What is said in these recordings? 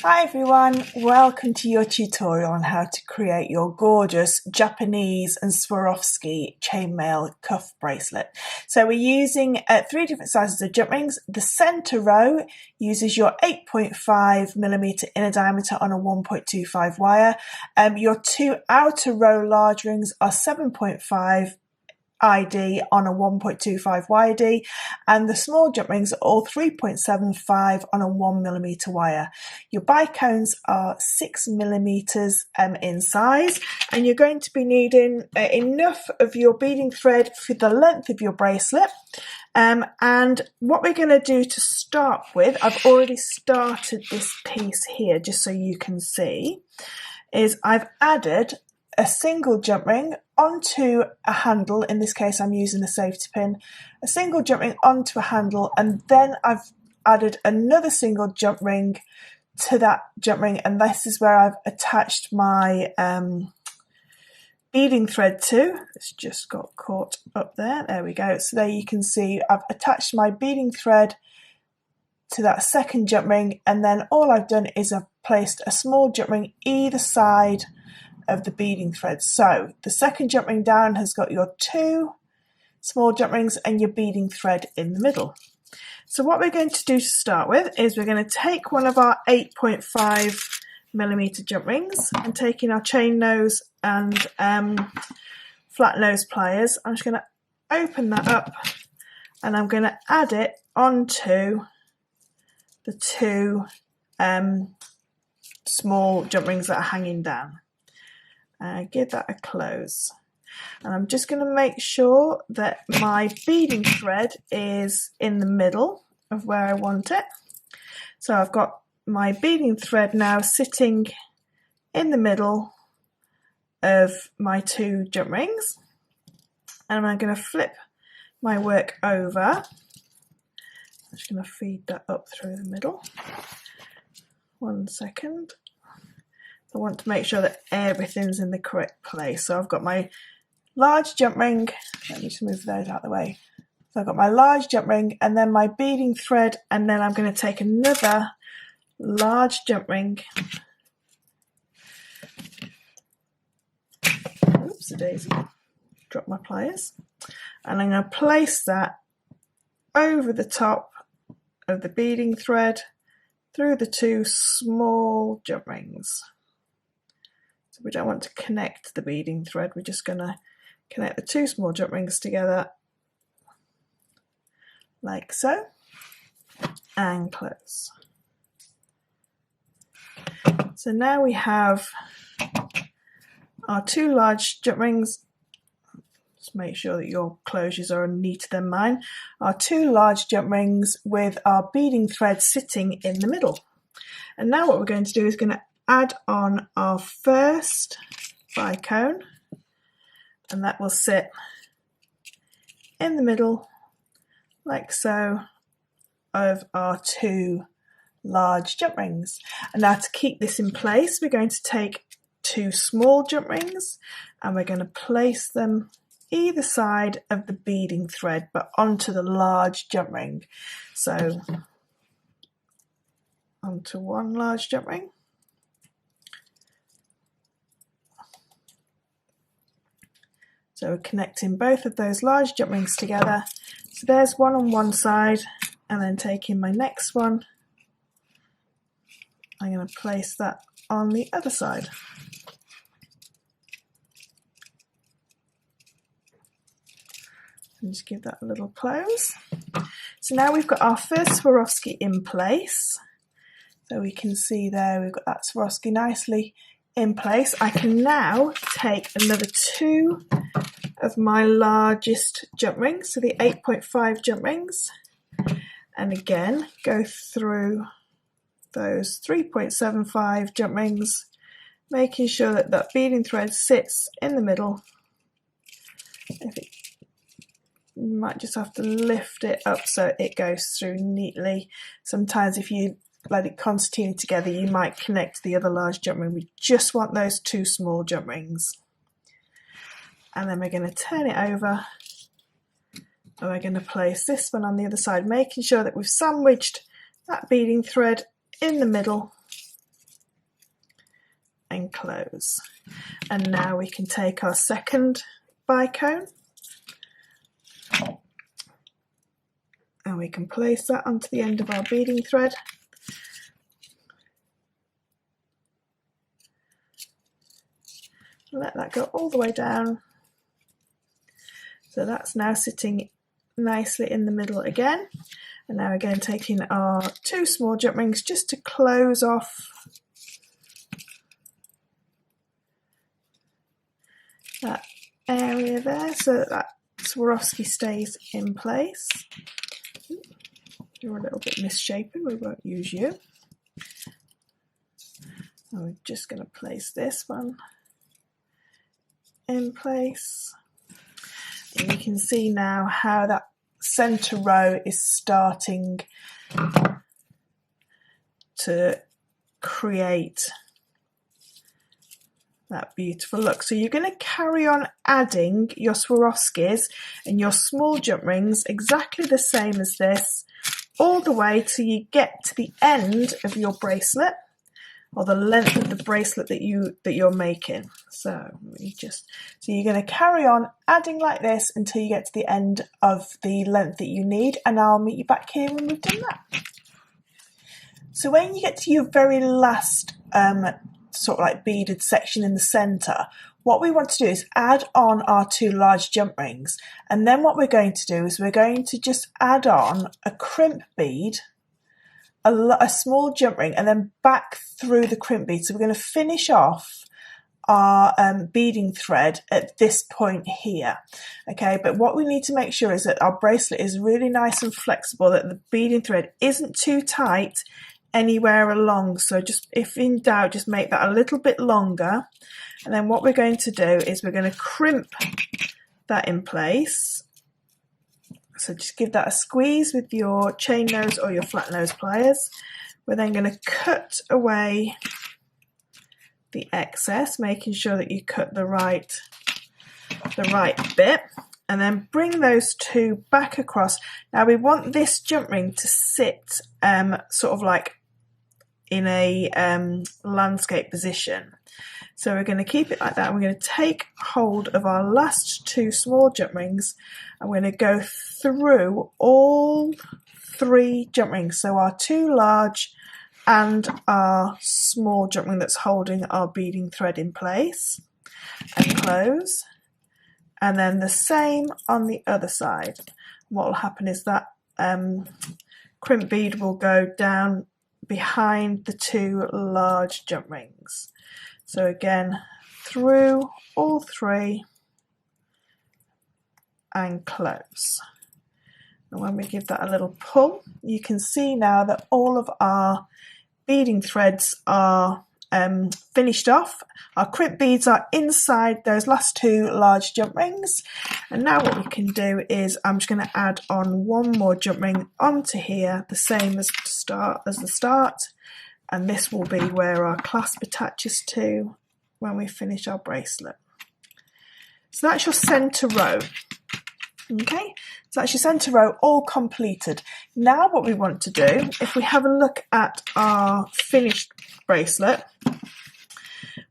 Hi everyone, welcome to your tutorial on how to create your gorgeous Japanese and Swarovski chainmail cuff bracelet. So we're using 3 different sizes of jump rings. The centre row uses your 8.5mm inner diameter on a 1.25 wire. Your 2 outer row large rings are 7.5 ID on a 1.25 YD, and the small jump rings are all 3.75 on a 1mm wire. Your bicones are 6mm in size, and you're going to be needing enough of your beading thread for the length of your bracelet. And what we're going to do to start with, I've already started this piece here just so you can see, is I've added a single jump ring onto a handle. In this case I'm using a safety pin, a single jump ring onto a handle, and then I've added another single jump ring to that jump ring, and this is where I've attached my beading thread to. It's just got caught up there we go. So there you can see I've attached my beading thread to that second jump ring, and then all I've done is I've placed a small jump ring either side of the beading thread. So the second jump ring down has got your 2 small jump rings and your beading thread in the middle. So what we're going to do to start with is we're going to take one of our 8.5mm jump rings, and taking our chain nose and flat nose pliers, I'm just going to open that up and I'm going to add it onto the 2 small jump rings that are hanging down. Give that a close, and I'm just going to make sure that my beading thread is in the middle of where I want it. So I've got my beading thread now sitting in the middle of my 2 jump rings, and I'm going to flip my work over. I'm just going to feed that up through the middle. 1 second. I want to make sure that everything's in the correct place. So I've got my large jump ring, let me just move those out of the way. So I've got my large jump ring and then my beading thread, and then I'm going to take another large jump ring. Oops, a daisy, drop my pliers. And I'm going to place that over the top of the beading thread through the 2 small jump rings. So we don't want to connect the beading thread, we're just going to connect the 2 small jump rings together like so, and close. So now we have our 2 large jump rings. Just make sure that your closures are neater than mine. Our 2 large jump rings with our beading thread sitting in the middle. And now what we're going to do is going to add on our first bicone, and that will sit in the middle like so of our 2 large jump rings. And now to keep this in place, we're going to take 2 small jump rings and we're going to place them either side of the beading thread but onto the large jump ring. So onto 1 large jump ring, so we're connecting both of those large jump rings together. So there's one on one side, and then taking my next one, I'm going to place that on the other side. And just give that a little close. So now we've got our first Swarovski in place. So we can see there we've got that Swarovski nicely in place. I can now take another 2 of my largest jump rings, so the 8.5 jump rings, and again go through those 3.75 jump rings, making sure that that beading thread sits in the middle. You might just have to lift it up so it goes through neatly. Sometimes if you let it concertina together, you might connect the other large jump ring. We just want those 2 small jump rings. And then we're going to turn it over, and we're going to place this one on the other side, making sure that we've sandwiched that beading thread in the middle and close. And now we can take our second bicone and we can place that onto the end of our beading thread. Let that go all the way down. So that's now sitting nicely in the middle again. And now again taking our 2 small jump rings just to close off that area there so that that Swarovski stays in place. You're a little bit misshapen, we won't use you. And we're just going to place this one in place. And you can see now how that center row is starting to create that beautiful look. So you're going to carry on adding your Swarovskis and your small jump rings exactly the same as this all the way till you get to the end of your bracelet, or the length of the bracelet that you're making. So you're going to carry on adding like this until you get to the end of the length that you need, and I'll meet you back here when we've done that. So when you get to your very last sort of like beaded section in the center, what we want to do is add on our 2 large jump rings, and then what we're going to do is we're going to just add on a crimp bead, a small jump ring, and then back through the crimp bead. So we're going to finish off our beading thread at this point here. Okay, but what we need to make sure is that our bracelet is really nice and flexible, that the beading thread isn't too tight anywhere along. So just, if in doubt, just make that a little bit longer. And then what we're going to do is we're going to crimp that in place. So just give that a squeeze with your chain nose or your flat nose pliers. We're then going to cut away the excess, making sure that you cut the right bit, and then bring those 2 back across. Now we want this jump ring to sit sort of like in a landscape position. So we're going to keep it like that. We're going to take hold of our last 2 small jump rings, and we're going to go through all 3 jump rings. So our 2 large and our small jump ring that's holding our beading thread in place, and close. And then the same on the other side. What will happen is that crimp bead will go down behind the 2 large jump rings. So again, through all 3 and close. And when we give that a little pull, you can see now that all of our beading threads are finished off. Our crimp beads are inside those last 2 large jump rings. And now what we can do is I'm just going to add on 1 more jump ring onto here, the same as the start. And this will be where our clasp attaches to when we finish our bracelet. So that's your center row. Okay, so that's your center row all completed. Now what we want to do, if we have a look at our finished bracelet,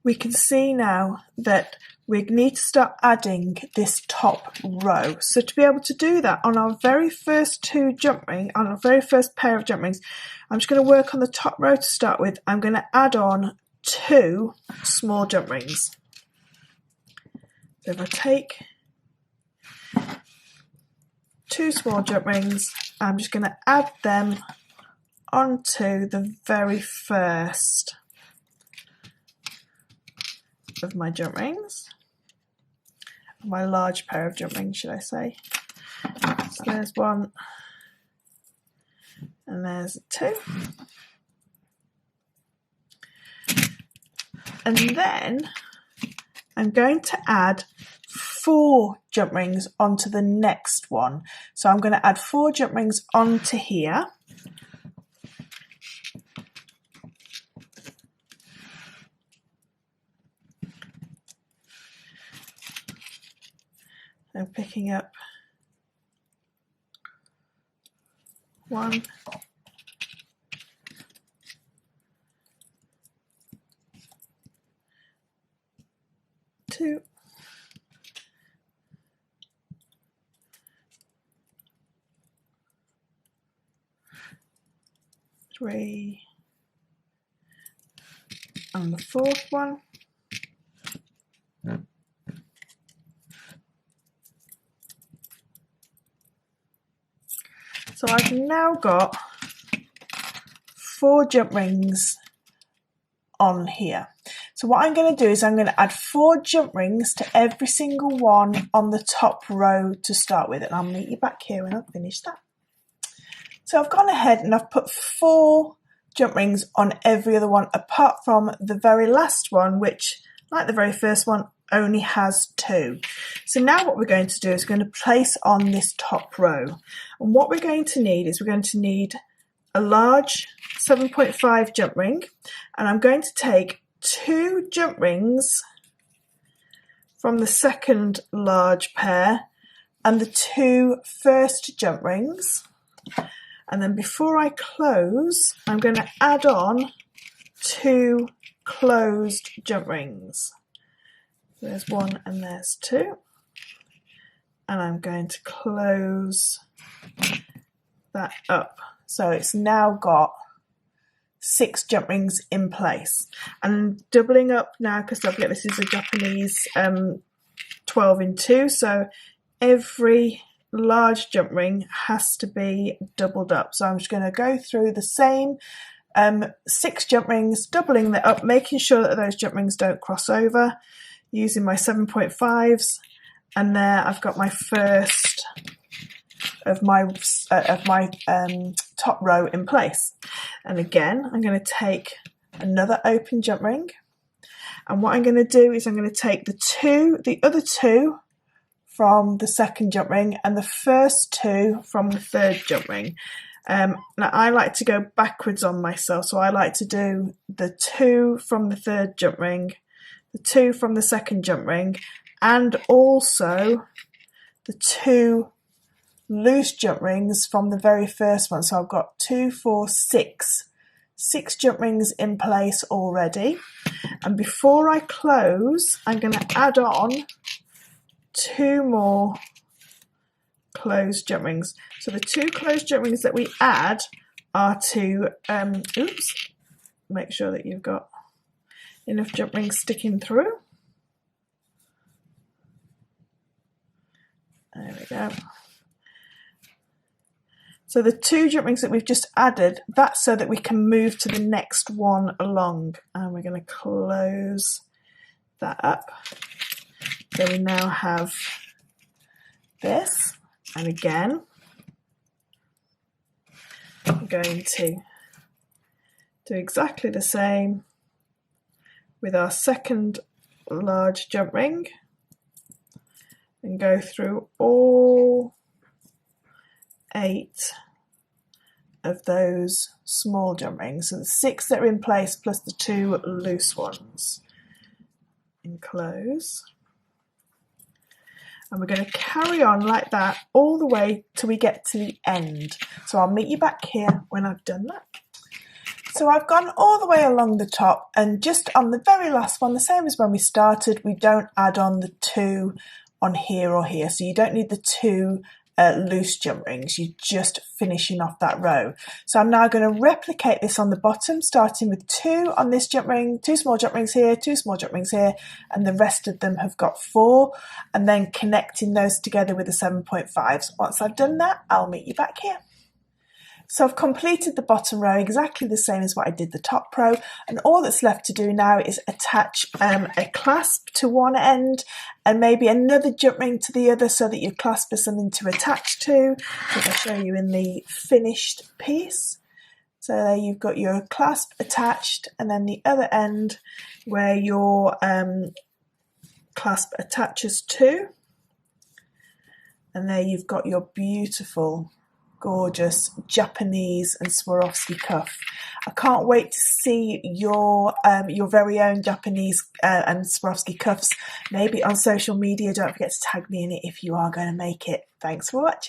we can see now that we need to start adding this top row. So to be able to do that on our very first 2 jump ring, on our very first pair of jump rings, I'm just going to work on the top row to start with. I'm going to add on 2 small jump rings. So if I take 2 small jump rings, I'm just going to add them onto the very first of my jump rings, my large pair of jump rings, should I say. So there's 1 and there's 2. And then I'm going to add 4 jump rings onto the next one. So I'm going to add 4 jump rings onto here. I'm picking up 1, 2, 2, 3, and the 4th one. So I've now got 4 jump rings on here. So what I'm going to do is I'm going to add 4 jump rings to every single one on the top row to start with, and I'll meet you back here when I've finished that. So I've gone ahead and I've put 4 jump rings on every other one apart from the very last one, which, like the very first one, only has 2. So now what we're going to do is we're going to place on this top row, and what we're going to need is we're going to need a large 7.5 jump ring, and I'm going to take 2 jump rings from the second large pair and the 2 first jump rings, and then before I close I'm going to add on 2 closed jump rings. There's 1 and there's 2, and I'm going to close that up. So it's now got 6 jump rings in place. And I'm doubling up now because this is a Japanese 12 in 2, so every large jump ring has to be doubled up. So I'm just going to go through the same 6 jump rings, doubling that up, making sure that those jump rings don't cross over, using my 7.5s, and there I've got my first of my top row in place. And again, I'm going to take another open jump ring, and what I'm going to do is I'm going to take the other 2 from the second jump ring and the first 2 from the third jump ring. Now I like to go backwards on myself, so I like to do the 2 from the third jump ring, the 2 from the second jump ring, and also the 2 loose jump rings from the very first one. So I've got 2, 4, 6 jump rings in place already, and before I close I'm going to add on 2 more closed jump rings. So the 2 closed jump rings that we add are to make sure that you've got enough jump rings sticking through. There we go. So the 2 jump rings that we've just added, that's so that we can move to the next one along. And we're going to close that up. So we now have this. And again, I'm going to do exactly the same with our second large jump ring and go through all 8 of those small jump rings. So the 6 that are in place plus the 2 loose ones. And close. And we're going to carry on like that all the way till we get to the end. So I'll meet you back here when I've done that. So I've gone all the way along the top, and just on the very last one, the same as when we started, we don't add on the 2 on here or here. So you don't need the 2 loose jump rings, you're just finishing off that row. So I'm now going to replicate this on the bottom, starting with 2 on this jump ring, 2 small jump rings here, 2 small jump rings here, and the rest of them have got 4, and then connecting those together with the 7.5s. Once I've done that, I'll meet you back here. So I've completed the bottom row exactly the same as what I did the top row, and all that's left to do now is attach a clasp to one end and maybe another jump ring to the other so that your clasp has something to attach to, which I'll show you in the finished piece. So there you've got your clasp attached, and then the other end where your clasp attaches to, and there you've got your beautiful gorgeous Japanese and Swarovski cuff. I can't wait to see your very own Japanese and Swarovski cuffs, maybe on social media. Don't forget to tag me in it if you are going to make it. Thanks for watching.